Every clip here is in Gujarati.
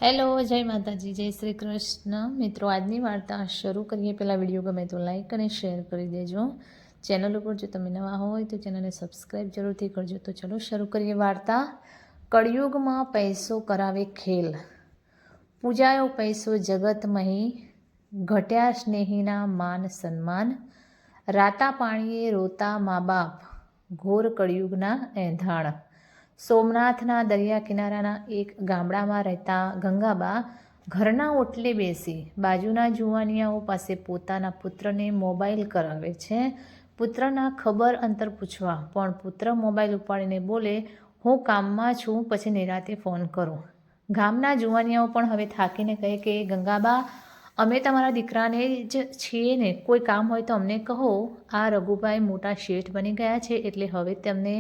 હેલો, જય માતાજી, જય શ્રી કૃષ્ણ. મિત્રો, આજની વાર્તા શરૂ કરીએ પહેલાં વિડીયો ગમે તો લાઈક અને શેર કરી દેજો. ચેનલ ઉપર જો તમે નવા હોય તો ચેનલને સબસ્ક્રાઈબ જરૂરથી કરજો. તો ચલો શરૂ કરીએ વાર્તા. કળિયુગમાં પૈસો કરાવે ખેલ. પૂજાયો પૈસો જગતમહી, ઘટ્યા સ્નેહીના માન સન્માન. રાતા પાણીએ રોતા મા બાપ, ઘોર કળિયુગના એંધાણ. સોમનાથના દરિયા કિનારાના એક ગામડામાં રહેતા ગંગાબા ઘરના ઓટલે બેસી બાજુના જુવાનિયાઓ પાસે પોતાના પુત્રને મોબાઈલ કરાવે છે. પુત્રના ખબર અંતર પૂછવા, પણ પુત્ર મોબાઈલ ઉપાડીને બોલે, હું કામમાં છું, પછી નિરાતે ફોન કરું. ગામના જુવાનિયાઓ પણ હવે થાકીને કહે કે ગંગાબા, અમે તમારા દીકરાને જ છીએ ને, કોઈ કામ હોય તો અમને કહો. આ રઘુભાઈ મોટા શેઠ બની ગયા છે એટલે હવે તેમને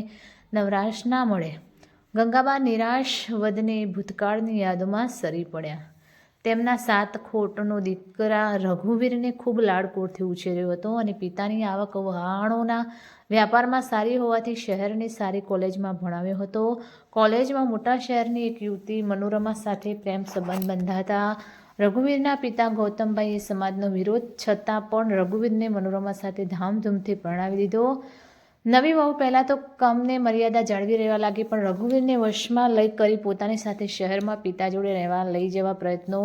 નવરાશ ના મળે. ગંગાબા નિરાશ વધને ભૂતકાળની યાદોમાં સરી પડ્યા. તેમના 7 ખોટનો દીકરા રઘુવીરને ખૂબ લાડકોડથી ઉછેર્યો હતો અને પિતાની આવક વહાણોના વ્યાપારમાં સારી હોવાથી શહેરની સારી કોલેજમાં ભણાવ્યો હતો. કોલેજમાં મોટા શહેરની એક યુવતી મનોરમા સાથે પ્રેમ સંબંધ બંધાતા. રઘુવીરના પિતા ગૌતમભાઈએ સમાજનો વિરોધ છતાં પણ રઘુવીરને મનોરમા સાથે ધામધૂમથી પરણાવી દીધો. નવી વહુ પહેલાં તો કામને મર્યાદા જાળવી રહેવા લાગી, પણ રઘુવીરને વશમાં લઈ કરી પોતાની સાથે શહેરમાં પિતા જોડે રહેવા લઈ જવા પ્રયત્નો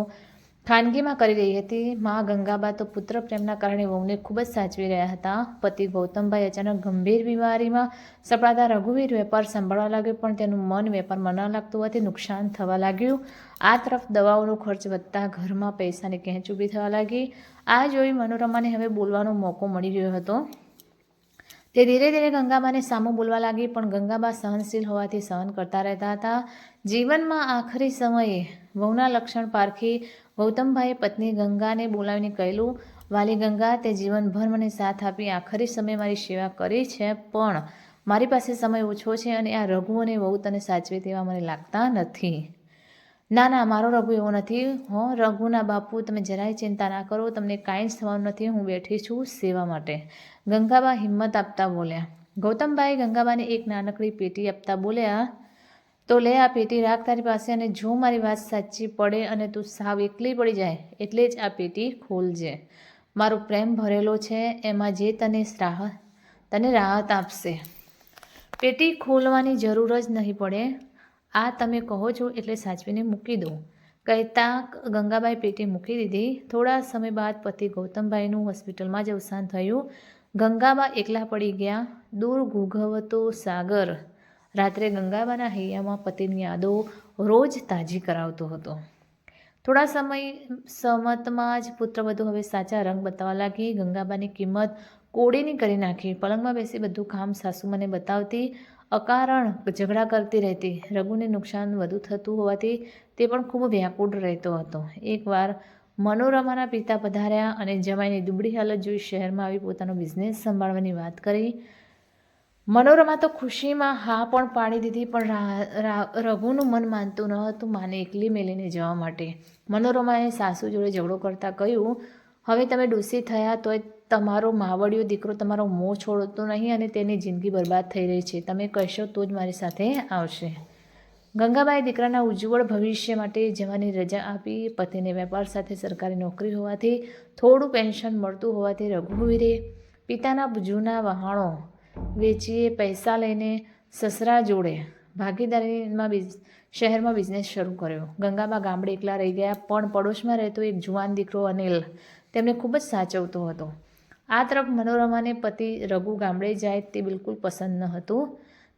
ખાનગીમાં કરી રહી હતી. મા ગંગાબા તો પુત્ર પ્રેમના કારણે વહુને ખૂબ જ સાચવી રહ્યા હતા. પતિ ગૌતમભાઈ અચાનક ગંભીર બીમારીમાં સપડાતા રઘુવીર વેપાર સંભાળવા લાગ્યો, પણ તેનું મન વેપારમાં ન લાગતું હોવાથી નુકસાન થવા લાગ્યું. આ તરફ દવાઓનો ખર્ચ વધતા ઘરમાં પૈસાની ખેંચ ઊભી થવા લાગી. આ જોઈ મનોરમાને હવે બોલવાનો મોકો મળી રહ્યો હતો. તે ધીરે ધીરે ગંગાબાને સામું બોલવા લાગી, પણ ગંગાબા સહનશીલ હોવાથી સહન કરતા રહેતા હતા. જીવનમાં આખરી સમયે વહુના લક્ષણ પારખી ગૌતમભાઈએ પત્ની ગંગાને બોલાવીને કહેલું, વાલી ગંગા, તે જીવનભર મને સાથ આપી આખરી સમયે મારી સેવા કરી છે, પણ મારી પાસે સમય ઓછો છે અને આ રઘુ અને વહુ તને સાચવે તેવા મને લાગતા નથી. ના ના, મારો રઘુ એવો નથી હો. રઘુના બાપુ, તમે જરાય ચિંતા ના કરો, તમને કાંઈ જ થવાનું નથી. હું બેઠી છું સેવા માટે. ગંગાબા હિંમત આપતા બોલ્યા. ગૌતમભાઈ ગંગાબાને એક નાનકડી પેટી આપતા બોલ્યા, તો લે, આ પેટી રાખ તારી પાસે, અને જો મારી વાત સાચી પડે અને તું સાવ એકલી પડી જાય એટલે જ આ પેટી ખોલજે. મારો પ્રેમ ભરેલો છે, એમાં જે તને રાહત આપશે. પેટી ખોલવાની જરૂર જ નહીં પડે. આ તમે કહો છો એટલે સાચવીને મૂકી દઉં. કહેતા ગંગાબાઈ પેટી મૂકી દીધી. થોડા સમય બાદ પતિ ગૌતમભાઈનું હોસ્પિટલમાં જ અવસાન થયું. ગંગાબા એકલા પડી ગયા. દૂર ઘૂઘવતો સાગર રાત્રે ગંગાબાના હૈયામાં પતિની યાદો રોજ તાજી કરાવતો હતો. થોડા સમતમાં જ પુત્રવધુ હવે સાચા રંગ બતાવવા લાગી. ગંગાબાની કિંમત કોડીની કરી નાખી. પલંગમાં બેસી બધું કામ સાસુમાને બતાવતી, અકારણ ઝઘડા કરતી રહેતી. રઘુને નુકસાન વધુ થતું હોવાથી તે પણ ખૂબ વ્યાકુળ રહેતો હતો. એકવાર મનોરમાના પિતા પધાર્યા અને જમાઈની દુબળી હાલત જોઈ શહેરમાં આવી પોતાનો બિઝનેસ સંભાળવાની વાત કરી. મનોરમા તો ખુશીમાં હા પણ પાડી દીધી, પણ રઘુનું મન માનતું ન હતું માને એકલી મેલીને જવા માટે. મનોરમાએ સાસુ જોડે ઝઘડો કરતા કહ્યું, હવે તમે ડોસી થયા તોય તમારો માવડિયો દીકરો તમારો મોં છોડતો નહીં અને તેની જિંદગી બરબાદ થઈ રહી છે. તમે કહેશો તો જ મારી સાથે આવશે. ગંગાબાએ દીકરાના ઉજ્જવળ ભવિષ્ય માટે જવાની રજા આપી. પતિને વેપાર સાથે સરકારી નોકરી હોવાથી થોડું પેન્શન મળતું હોવાથી રઘુવીરે પિતાના જૂના વહાણો વેચીએ પૈસા લઈને સસરા જોડે ભાગીદારીમાં શહેરમાં બિઝનેસ શરૂ કર્યો. ગંગાબા ગામડે એકલા રહી ગયા, પણ પડોશમાં રહેતો એક જુવાન દીકરો અનિલ તેમને ખૂબ જ સાચવતો હતો. આ તરફ મનોરમાને પતિ રઘુ ગામડે જાય તે બિલકુલ પસંદ ન હતું.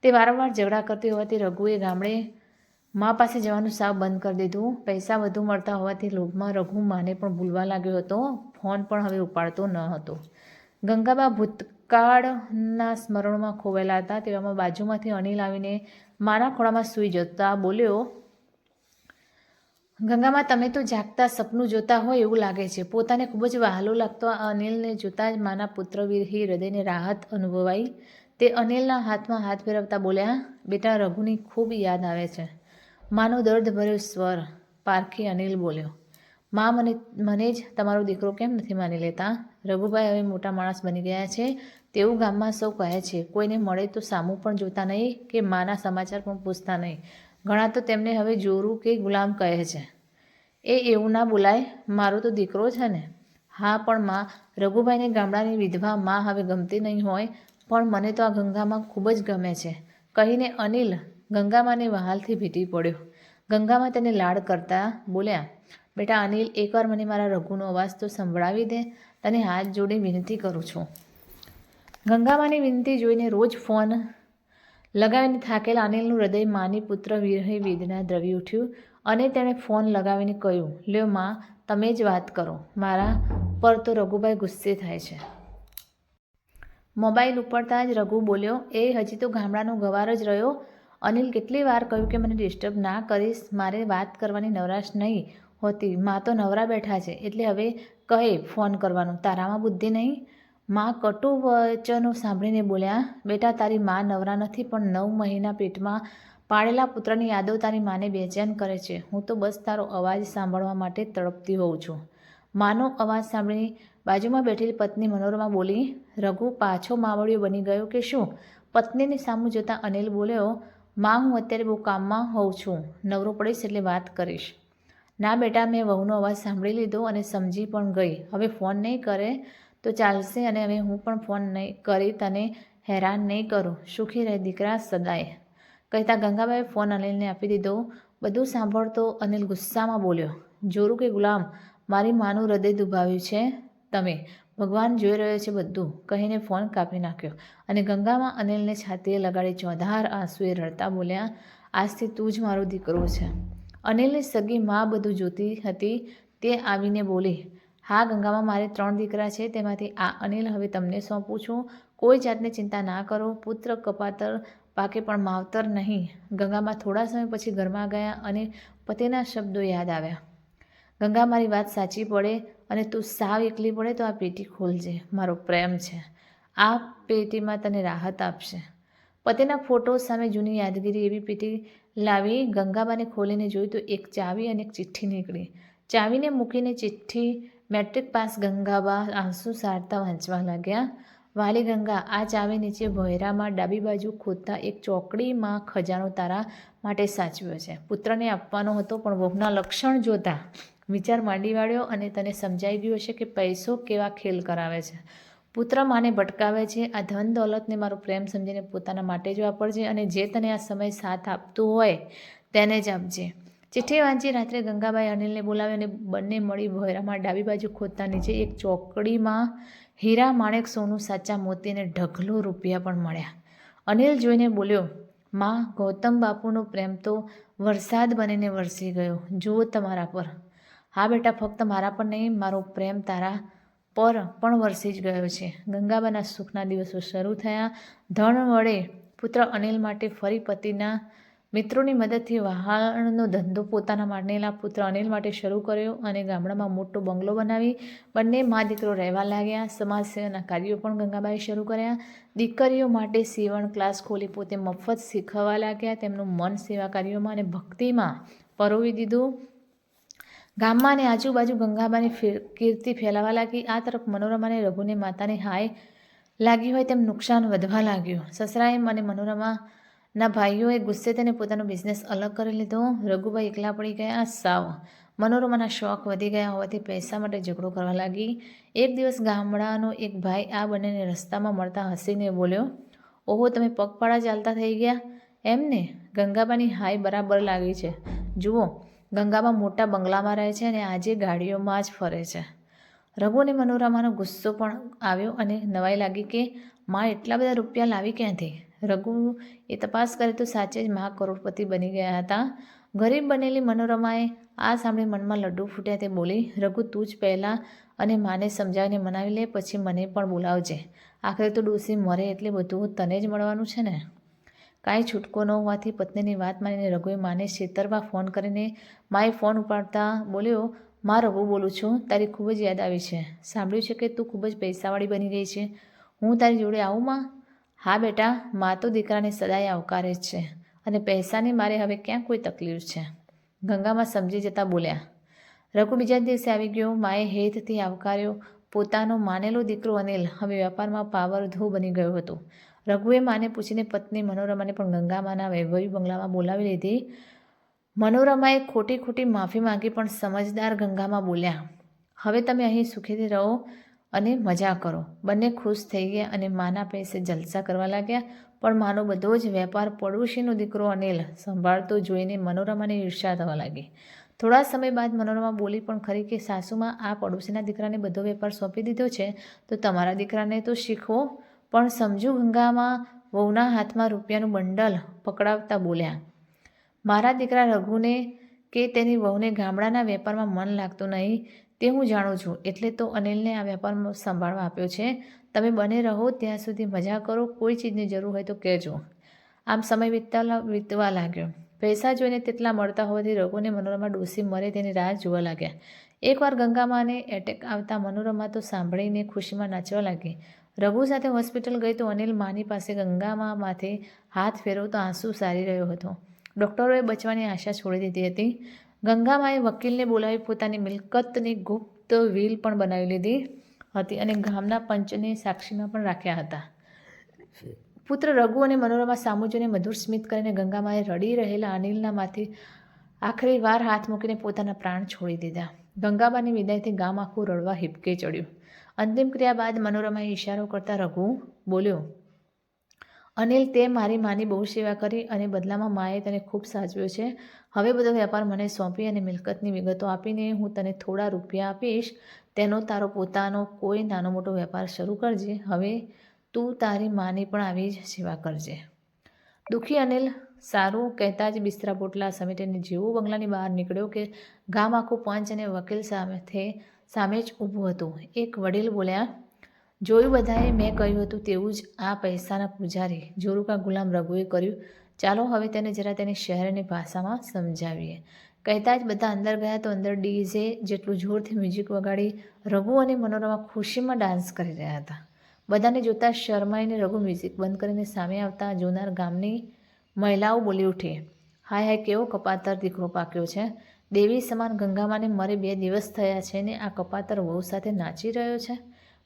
તે વારંવાર ઝઘડા કરતી હોવાથી રઘુએ ગામડે મા પાસે જવાનું સાવ બંધ કરી દીધું. પૈસા વધુ મળતા હોવાથી લોભમાં રઘુ માને પણ ભૂલવા લાગ્યો હતો. ફોન પણ હવે ઉપાડતો ન હતો. ગંગાબા ભૂતકાળના સ્મરણોમાં ખોવાયેલા હતા. તેવામાં બાજુમાંથી અનિલ આવીને માના ખોળામાં સૂઈ જતા બોલ્યો, ગંગાબા, તમે તો જાગતા સપનું જોતા હોય એવું લાગે છે. પોતાને ખૂબ જ વહાલો લાગતો આ અનિલને જોતા જ માના પુત્રવિરહી હૃદયને રાહત અનુભવાઈ. તે અનિલના હાથમાં હાથ ફેરવતા બોલ્યા, બેટા, રઘુની ખૂબ યાદ આવે છે. માનો દર્દભર્યો સ્વર પારખી અનિલ બોલ્યો, મા, મને જ તમારો દીકરો કેમ નથી માની લેતા? રઘુભાઈ હવે મોટા માણસ બની ગયા છે તેવું ગામમાં સૌ કહે છે. કોઈને મળે તો સામું પણ જોતા નહીં કે માના સમાચાર પણ પૂછતા નહીં. ઘણા તો તેમને હવે જોરું કે ગુલામ કહે છે. એવું ના બોલાય, મારો તો દીકરો છે ને. હા પણ માં, રઘુભાઈને ગામડાની વિધવા માં હવે ગમતી નહીં હોય, પણ મને તો આ ગંગામાં ખૂબ જ ગમે છે કહીને અનિલ ગંગામાને વહાલથી ભીટી પડ્યો. ગંગામાં તેને લાડ કરતા બોલ્યા, બેટા અનિલ, એકવાર મને મારા રઘુનો અવાજ તો સંભળાવી દે, તને હાથ જોડી વિનંતી કરું છું. ગંગામાની વિનંતી જોઈને રોજ ફોન લગાવીને થાકેલા અનિલનું હૃદય માની પુત્ર વિરહી વેદના દ્રવી ઉઠ્યું અને તેણે ફોન લગાવીને કહ્યું, લ્યો માં, તમે જ વાત કરો, મારા પર તો રઘુભાઈ ગુસ્સે થાય છે. મોબાઈલ ઉપડતા જ રઘુ બોલ્યો, હજી તો ગામડાનો ગવાર જ રહ્યો. અનિલ કેટલી વાર કહ્યું કે મને ડિસ્ટર્બ ના કરીશ, મારે વાત કરવાની નવરાશ નહીં હોતી, માં તો નવરા બેઠા છે એટલે હવે કહે ફોન કરવાનું, તારામાં બુદ્ધિ નહીં. માં કટુ વચનો સાંભળીને બોલ્યા, બેટા તારી માં નવરા નથી, પણ 9 મહિના પેટમાં પાળેલા પુત્રની યાદો તારી માને બેચેન કરે છે. હું તો બસ તારો અવાજ સાંભળવા માટે તડપતી હોઉં છું. માનો અવાજ સાંભળીને બાજુમાં બેઠેલી પત્ની મનોરમા બોલી, રઘુ પાછો માવડિયો બની ગયો કે શું? પત્નીની સામું જોતા અનિલ બોલ્યો, માં હું અત્યારે બહુ કામમાં હોઉં છું, નવરો પડીશ એટલે વાત કરીશ. ના બેટા, મેં વહુનો અવાજ સાંભળી લીધો અને સમજી પણ ગઈ, હવે ફોન નહીં કરે તો ચાલશે અને હવે હું પણ ફોન નહીં કરી તને હેરાન નહીં કરું, સુખી રહે દીકરા સદાય. કહેતા ગંગાબાએ ફોન અનિલને આપી દીધો. બધું સાંભળતો અનિલ ગુસ્સામાં બોલ્યો, જોરું કે ગુલામ, મારી માનું હૃદય દુભાવ્યું છે તમે, ભગવાન જોઈ રહ્યો છે બધું, કહીને ફોન કાપી નાખ્યો. અને ગંગામાં અનિલને છાતીએ લગાડી ચોધાર આંસુએ રડતા બોલ્યા, આજથી તું જ મારો દીકરો છે. અનિલની સગી માં બધું જોતી હતી તે આવીને બોલી, હા ગંગામાં, મારે 3 દીકરા છે, તેમાંથી આ અનિલ હવે તમને સોંપું છું. કોઈ જાતની ચિંતા ના કરો, પુત્ર કપાતર પાકે પણ માવતર નહીં. ગંગામાં થોડા સમય પછી ઘરમાં ગયા અને પતિના શબ્દો યાદ આવ્યા. ગંગા, મારી વાત સાચી પડે અને તું સાવ એકલી પડે તો આ પેટી ખોલજે, મારો પ્રેમ છે, આ પેટીમાં તને રાહત આપશે. પતિના ફોટો સામે જૂની યાદગીરી એવી પેટી લાવી ગંગાબાને ખોલીને જોઈ તો એક ચાવી અને એક ચિઠ્ઠી નીકળી. ચાવીને મૂકીને ચિઠ્ઠી મેટ્રિક પાસ. ગંગાબા આંસુ સારતા વાંચવા લાગ્યા, વાલી ગંગા, આ ચાવી નીચે ભોયરામાં ડાબી બાજુ ખોદતા એક ચોકડીમાં ખજાનો તારા માટે સાચવ્યો છે. પુત્રને આપવાનો હતો, પણ વહુના લક્ષણ જોતા વિચાર માંડી વાળ્યો અને તને સમજાઈ ગયું હશે કે પૈસો કેવા ખેલ કરાવે છે. પુત્ર માને ભટકાવે છે. આ ધન દોલતને મારો પ્રેમ સમજીને પોતાના માટે જ વાપરજે અને જે તને આ સમય સાથ આપતું હોય તેને જ આપજે. ચિઠ્ઠી વાંચી રાત્રે ગંગાબાએ અનિલને બોલાવ્યો અને બંને મળી ભોયરામાં ડાબી બાજુ ખોદતા નીચે એક ચોકડીમાં હીરા, માણેક, સોનું, સાચા મોતી અને ઢગલો રૂપિયા પણ મળ્યા. અનિલ જોઈને બોલ્યો, માં, ગૌતમ બાપુનો પ્રેમ તો વરસાદ બનીને વરસી ગયો, જુઓ તમારા પર. હા બેટા, ફક્ત મારા પર નહીં, મારો પ્રેમ તારા પર પણ વરસી જ ગયો છે. ગંગાબાના સુખના દિવસો શરૂ થયા. ધન વડે પુત્ર અનિલ માટે ફરી પતિના મિત્રોની મદદથી વહાણનો ધંધો પોતાના માનેલા પુત્ર અનિલ માટે શરૂ કર્યો અને ગામડામાં મોટો બંગલો બનાવી બંને મા દીકરો રહેવા લાગ્યા. સમાજ સેવાના કાર્યો પણ ગંગાબાએ શરૂ કર્યા. દીકરીઓ માટે સીવણ ક્લાસ ખોલી પોતે મફત શીખવવા લાગ્યા. તેમનું મન સેવા કાર્યોમાં અને ભક્તિમાં પરોવી દીધું. ગામમાં અને આજુબાજુ ગંગાબાની કીર્તિ ફેલાવા લાગી. આ તરફ મનોરમા અને રઘુને માતાની હાય લાગી હોય તેમ નુકસાન વધવા લાગ્યું. સસરાએ અને મનોરમાના ભાઈઓએ ગુસ્સે તેને પોતાનો બિઝનેસ અલગ કરી લીધો. રઘુભાઈ એકલા પડી ગયા સાવ. મનોરમાના શોખ વધી ગયા હોવાથી પૈસા માટે ઝઘડો કરવા લાગી. એક દિવસ ગામડાનો એક ભાઈ આ બંનેને રસ્તામાં મળતા હસીને બોલ્યો, ઓહો, તમે પગપાળા ચાલતા થઈ ગયા એમને? ગંગાબાની હાય બરાબર લાગી છે. જુઓ, ગંગાબા મોટા બંગલામાં રહે છે અને આજે ગાડીઓમાં જ ફરે છે. રઘુ અને મનોરમાનો ગુસ્સો પણ આવ્યો અને નવાઈ લાગી કે માં એટલા બધા રૂપિયા લાવી ક્યાંથી? રઘુએ તપાસ કરી તો સાચે જ માં કરોડપતિ બની ગયા હતા. ગરીબ બનેલી મનોરમાએ આ સાંભળી મનમાં લડ્ડુ ફૂટ્યા. તે બોલી, રઘુ, તું જ પહેલાં અને માને સમજાવીને મનાવી લે, પછી મને પણ બોલાવજે. આખરે તો ડોસી મરે એટલે બધું તને જ મળવાનું છે ને. કાંઈ છૂટકો ન હોવાથી પત્નીની વાત માનીને રઘુએ માને છેતરવા ફોન કરીને માએ ફોન ઉપાડતા બોલ્યો, માં, રઘુ બોલું છું, તારી ખૂબ જ યાદ આવી છે. સાંભળ્યું છે કે તું ખૂબ જ પૈસાવાળી બની ગઈ છે, હું તારી જોડે આવું માં? હા બેટા, માં તો દીકરાને સદાય આવકારે જ છે અને પૈસાની મારે હવે ક્યાં કોઈ તકલીફ છે. ગંગામાં સમજી જતા બોલ્યા. રઘુ બીજા દિવસે આવી ગયો. માએ હેતથી આવકાર્યો. પોતાનો માનેલો દીકરો અનિલ હવે વેપારમાં પાવરધો બની ગયો હતો. રઘુએ માને પૂછીને પત્ની મનોરમાને પણ ગંગામાના વૈભવી બંગલામાં બોલાવી લીધી. મનોરમાએ ખોટી ખોટી માફી માંગી પણ સમજદાર ગંગામાં બોલ્યા, હવે તમે અહીં સુખીથી રહો અને મજા કરો. બંને ખુશ થઈ ગયા અને માના પૈસે જલસા કરવા લાગ્યા. પણ માનો બધો જ વેપાર પડોશીનો દીકરો અનિલ સંભાળતો જોઈને મનોરમાને ઈર્ષ્યા થવા લાગી. થોડા સમય બાદ મનોરમા બોલી પણ ખરી કે સાસુમાં આ પડોશીના દીકરાને બધો વેપાર સોંપી દીધો છે તો તમારા દીકરાને તો શીખવો. પણ સમજુ ગંગામાં વહુના હાથમાં રૂપિયાનું બંડલ પકડાવતા બોલ્યા, મારા દીકરા રઘુને કે તેની વહુને ગામડાના વેપારમાં મન લાગતું નહીં તે હું જાણું છું, એટલે તો અનિલને આ વેપારમાં સંભાળવા આપ્યો છે. તમે બને રહો ત્યાં સુધી મજા કરો, કોઈ ચીજની જરૂર હોય તો કહેજો. આમ સમય વીતવા લાગ્યો. પૈસા જોઈને તેટલા મળતા હોવાથી રઘુને મનોરમા ડોસી મરે તેની રાહ જોવા લાગ્યા. એકવાર ગંગામાને એટેક આવતા મનોરમા તો સાંભળીને ખુશીમાં નાચવા લાગી. રઘુ સાથે હોસ્પિટલ ગઈ તો અનિલ માની પાસે ગંગામા માથે હાથ ફેરવતો આંસુ સારી રહ્યો હતો. ડૉક્ટરોએ બચવાની આશા છોડી દીધી હતી. ગંગામાએ વકીલને બોલાવી પોતાની મિલકતની ગુપ્ત વિલ પણ બનાવી લીધી હતી અને ગામના પંચને સાક્ષીમાં પણ રાખ્યા હતા. પુત્ર રઘુ અને મનોરમા સામુ જોઈને મધુર સ્મિત કરીને ગંગામાએ રડી રહેલા અનિલના માથે આખરી વાર હાથ મૂકીને પોતાના પ્રાણ છોડી દીધા. ગંગાબાની વિદાયથી ગામ આખું રડવા હિપકે ચડ્યું. અંતિમ ક્રિયા બાદ મનોરમાએ ઇશારો કરતા રઘુ બોલ્યો, અનિલ, તે મારી માની બહુ સેવા કરી અને બદલામાં માએ તને ખૂબ સાચવ્યો છે. હવે બધો વેપાર મને સોંપી અને મિલકતની વિગતો આપીને હું તને થોડા રૂપિયા આપીશ. તેનો તારો પોતાનો કોઈ નાનો મોટો વેપાર શરૂ કરજે. હવે તું તારી માની પણ આવી જ સેવા કરજે. દુઃખી અનિલ સારું કહેતા જ બિસ્તરા પોટલા સમેટીને જેવો બંગલાની બહાર નીકળ્યો કે ગામ આખું પંચ અને વકીલ સામે જ ઊભું હતું. એક વડીલ બોલ્યા, જોયું બધાએ મેં કહ્યું હતું તેવું જ આ પૈસાના પૂજારી જોરુકા ગુલામ રઘુએ કર્યું. ચાલો હવે તેને જરા તેની શહેરની ભાષામાં સમજાવીએ. કહેતા જ બધા અંદર ગયા તો અંદર ડીજે જેટલું જોરથી મ્યુઝિક વગાડી રઘુ અને મનોરમા ખુશીમાં ડાન્સ કરી રહ્યા હતા. બધાને જોતા શરમાઈને રઘુ મ્યુઝિક બંધ કરીને સામે આવતા જોનાર ગામની મહિલાઓ બોલી ઉઠી, હાય હાય, કેવો કપાતર દીકરો પાક્યો છે. દેવી સમાન ગંગામાને મરે 2 દિવસ થયા છે ને આ કપાતર વહુ સાથે નાચી રહ્યો છે.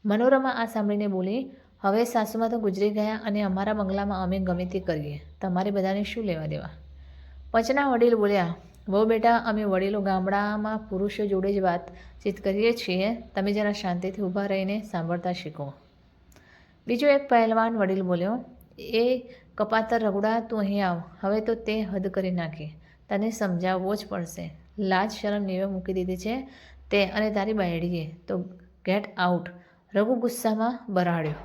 મનોરમા આ સાંભળીને બોલી, હવે સાસુમાં તો ગુજરી ગયા અને અમારા બંગલામાં અમે ગમે તે કરીએ, તમારે બધાને શું લેવા દેવા. પંચના વડીલ બોલ્યા, વહુ બેટા, અમે વડીલો ગામડામાં પુરુષો જોડે જ વાતચીત કરીએ છીએ, તમે જરા શાંતિથી ઊભા રહીને સાંભળતા શીખો. બીજો એક પહેલવાન વડીલ બોલ્યો, એ કપાતર રઘુડા, તું અહીં આવ. હવે તો તે હદ કરી નાખી, તને સમજાવવો જ પડશે. લાજ શરમ નેવે મૂકી દીધી છે તે અને તારી બાયડીએ તો ગેટ આઉટ. રઘુ ગુસ્સામાં બરાડ્યો,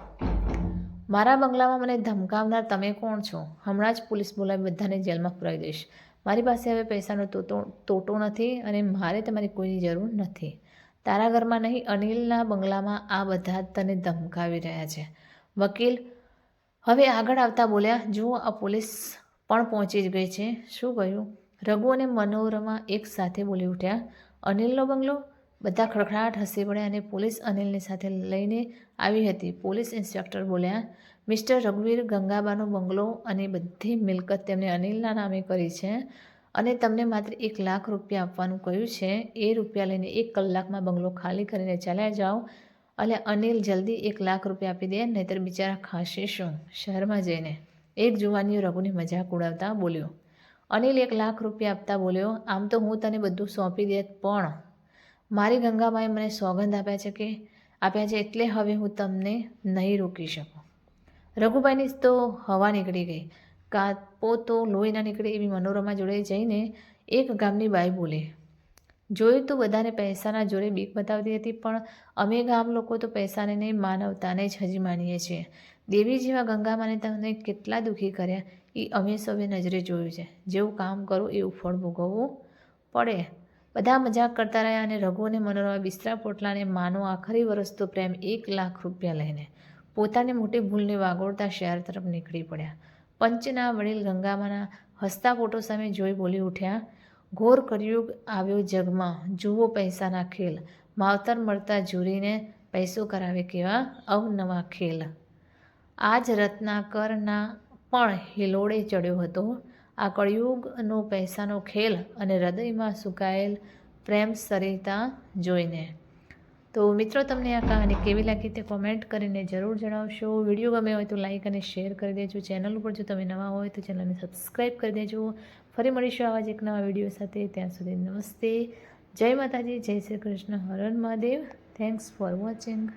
મારા બંગલામાં મને ધમકાવનાર તમે કોણ છો? હમણાં જ પોલીસ બોલાવી બધાને જેલમાં પુરાવી દઈશ. મારી પાસે હવે પૈસાનો તોટો નથી અને મારે તમારી કોઈની જરૂર નથી. તારા ઘરમાં નહીં, અનિલના બંગલામાં આ બધા તને ધમકાવી રહ્યા છે. વકીલ હવે આગળ આવતા બોલ્યા, જુઓ આ પોલીસ પણ પહોંચી જ ગઈ છે. શું કહ્યું? રઘુ અને મનોરમા એક સાથે બોલી ઉઠ્યા, અનિલનો બંગલો? બધા ખડખડાટ હસી પડ્યા અને પોલીસ અનિલને સાથે લઈને આવી હતી. પોલીસ ઇન્સ્પેક્ટર બોલ્યા, મિસ્ટર રઘુવીર, ગંગાબાનો બંગલો અને બધી મિલકત તેમણે અનિલના નામે કરી છે અને તમને માત્ર 1 લાખ રૂપિયા આપવાનું કહ્યું છે. એ રૂપિયા લઈને 1 કલાકમાં બંગલો ખાલી કરીને ચાલ્યા જાઓ. એટલે અનિલ જલ્દી 1 લાખ રૂપિયા આપી દે, નહીંતર બિચારા ખાશે શું શહેરમાં જઈને. એક જુવાનીઓ રઘુની મજાક ઉડાવતા બોલ્યો. અનિલ 1 લાખ રૂપિયા આપતા બોલ્યો, આમ તો હું તને બધું સોંપી દેત, પણ મારી ગંગામાએ મને સોગંદ આપ્યા છે એટલે હવે હું તમને નહીં રોકી શકું. રઘુભાઈની તો હવા નીકળી ગઈ. કાપો તો લોહી ના નીકળે એવી મનોરમા જોડે જઈને એક ગામની બાઈ બોલી, જોયું તો બધાને પૈસાના જોરે બીક બતાવતી હતી, પણ અમે ગામ લોકો તો પૈસાને નહીં, માનવતાને જ હજી માનીએ છીએ. દેવી જેવા ગંગામાને તમને કેટલા દુઃખી કર્યા એ અમે સૌએ નજરે જોયું છે. જેવું કામ કરો એવું ફળ ભોગવવું પડે. બધા મજાક કરતા રહ્યા અને રઘુ અને મનોરમા બિસ્તરા પોટલાને માનો આખરી વરસતો પ્રેમ 1 લાખ રૂપિયા લઈને પોતાની મોટી ભૂલને વાગોળતા શહેર તરફ નીકળી પડ્યા. પંચના વડીલ ગંગામાના હસતા ફોટો સામે જોઈ બોલી ઉઠ્યા, ઘોર કળિયુગ આવ્યો જગમાં, જુઓ પૈસાના ખેલ. માવતર મળતા ઝૂરીને પૈસો કરાવે કેવા અવનવા ખેલ. આજ રત્નાકરના પણ હિલોળે ચડ્યો હતો આ કળિયુગનો પૈસાનો ખેલ અને હૃદયમાં સુકાયેલ પ્રેમ સરિતા જોઈને. તો મિત્રો, તમને આ કહાની કેવી લાગી તે કોમેન્ટ કરીને જરૂર જણાવશો. વિડીયો ગમે હોય તો લાઇક અને શેર કરી દેજો. ચેનલ ઉપર જો તમે નવા હોય તો ચેનલને સબસ્ક્રાઈબ કરી દેજો. ફરી મળીશું આવા જ એક નવા વિડીયો સાથે. ત્યાં સુધી નમસ્તે, જય માતાજી, જય શ્રી કૃષ્ણ, હર હર મહાદેવ. Thanks for watching.